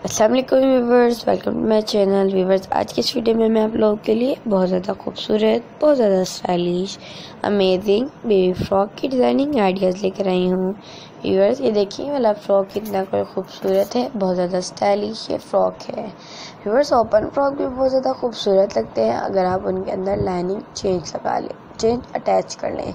अस्सलाम वालेकुम viewers, welcome to my channel. Viewers, आज की इस वीडियो में मैं आप लोगों के लिए बहुत ज़्यादा खूबसूरत, बहुत ज़्यादा स्टाइलिश, अमेजिंग बेबी फ्रॉक की डिज़ाइनिंग आइडियाज़ लेकर आई हूँ। व्यूवर्स, ये देखिए वाला फ़्रॉक कितना कोई खूबसूरत है, बहुत ज़्यादा स्टाइलिश ये फ़्रॉक है। व्यूवर्स, ओपन फ्रॉक भी बहुत ज़्यादा खूबसूरत लगते हैं अगर आप उनके अंदर लाइनिंग चेंज अटैच कर लें।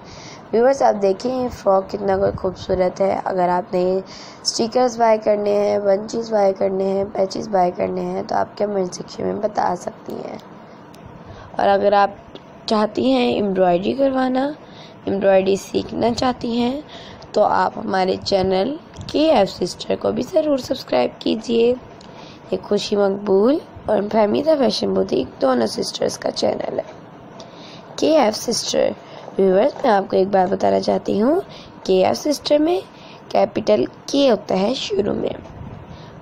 व्यूवर्स, आप देखिए ये फ़्रॉक कितना कोई खूबसूरत है। अगर आपने स्टिकर्स बाय करने हैं, बंचेस बाय करने हैं, पैचेस बाय करने हैं तो आप कमेंट सेक्शन में बता सकती हैं। और अगर आप चाहती हैं एम्ब्रॉयडरी करवाना, एम्ब्रॉयडरी सीखना चाहती हैं तो आप हमारे चैनल KF सिस्टर को भी ज़रूर सब्सक्राइब कीजिए। ये खुशी मकबूल और फहमीदा फैशन बुटीक दोनों सिस्टर्स का चैनल है, KF सिस्टर। व्यूअर्स, मैं आपको एक बात बताना चाहती हूँ, KF सिस्टर में कैपिटल K होता है शुरू में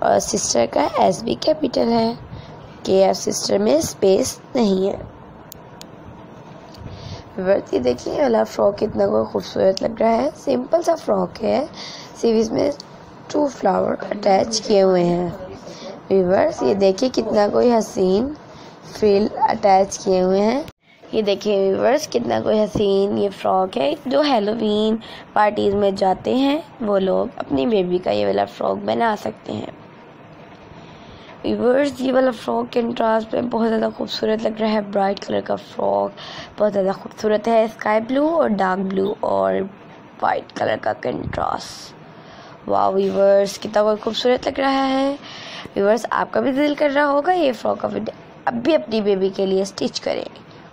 और सिस्टर का S भी कैपिटल है। KF सिस्टर में स्पेस नहीं है। व्यूअर्स, ये देखिए वाला फ्रॉक कितना को खूबसूरत लग रहा है। सिंपल सा फ्रॉक है, सिर्फ इसमें 2 फ्लावर अटैच किए हुए हैं। व्यूअर्स, ये देखिए कितना कोई हसीन फ्रिल अटैच किए हुए हैं। ये देखिए व्यूअर्स, कितना कोई हसीन ये फ्रॉक है। जो हैलोवीन पार्टीज में जाते हैं वो लोग अपनी बेबी का ये वाला फ्रॉक बना सकते हैं। व्यूअर्स, ये वाला फ्रॉक कंट्रास्ट में बहुत ज़्यादा खूबसूरत लग रहा है। ब्राइट कलर का फ्रॉक बहुत ज़्यादा खूबसूरत है। स्काई ब्लू और डार्क ब्लू और वाइट कलर का कंट्रास्ट। वाह व्यूअर्स, कितना कोई खूबसूरत लग रहा है। व्यूअर्स, आपका भी दिल कर रहा होगा ये फ्रॉक अब भी अपनी बेबी के लिए स्टिच करें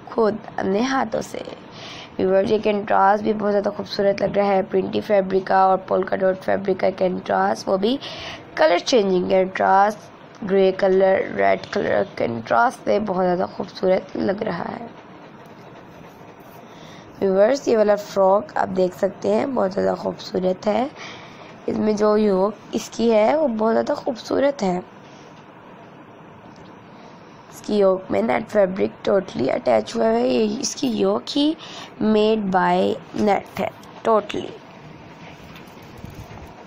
खुद अपने हाथों से। व्यूअर्स, ये कंट्रास्ट भी बहुत ज़्यादा खूबसूरत लग रहा है। प्रिंटी फैब्रिक का और पोल्का डॉट फैब्रिक का कंट्रास्ट, वो भी colour changing contrast, grey colour, red colour contrast से बहुत ज़्यादा खूबसूरत लग रहा है। व्यूअर्स, ये वाला फ्रॉक आप देख सकते हैं बहुत ज़्यादा खूबसूरत है। इसमें जो योक इसकी है वो बहुत ज़्यादा खूबसूरत है। इसकी योक में नेट फैब्रिक टोटली अटैच हुआ है। ये इसकी योक ही मेड बाय नेट है टोटली।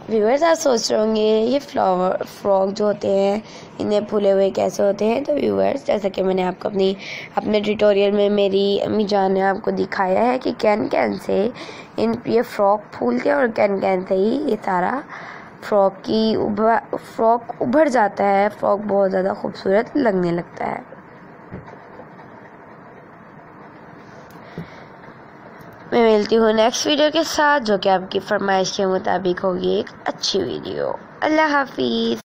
व्यूअर्स, आप सोच रहे होंगे ये फ्लावर फ्रॉक जो होते हैं इन्हें फूले हुए कैसे होते हैं। तो व्यूअर्स, जैसा कि मैंने आपको अपने ट्यूटोरियल में मेरी अम्मी जान ने आपको दिखाया है कि कैन से ये फ्रॉक फूलते हैं और कैन से ही ये सारा फ्रॉक उभर जाता है। फ्रॉक बहुत ज़्यादा खूबसूरत लगने लगता है। मैं मिलती हूँ नेक्स्ट वीडियो के साथ, जो कि आपकी फरमाइश के मुताबिक होगी एक अच्छी वीडियो। अल्लाह हाफिज़।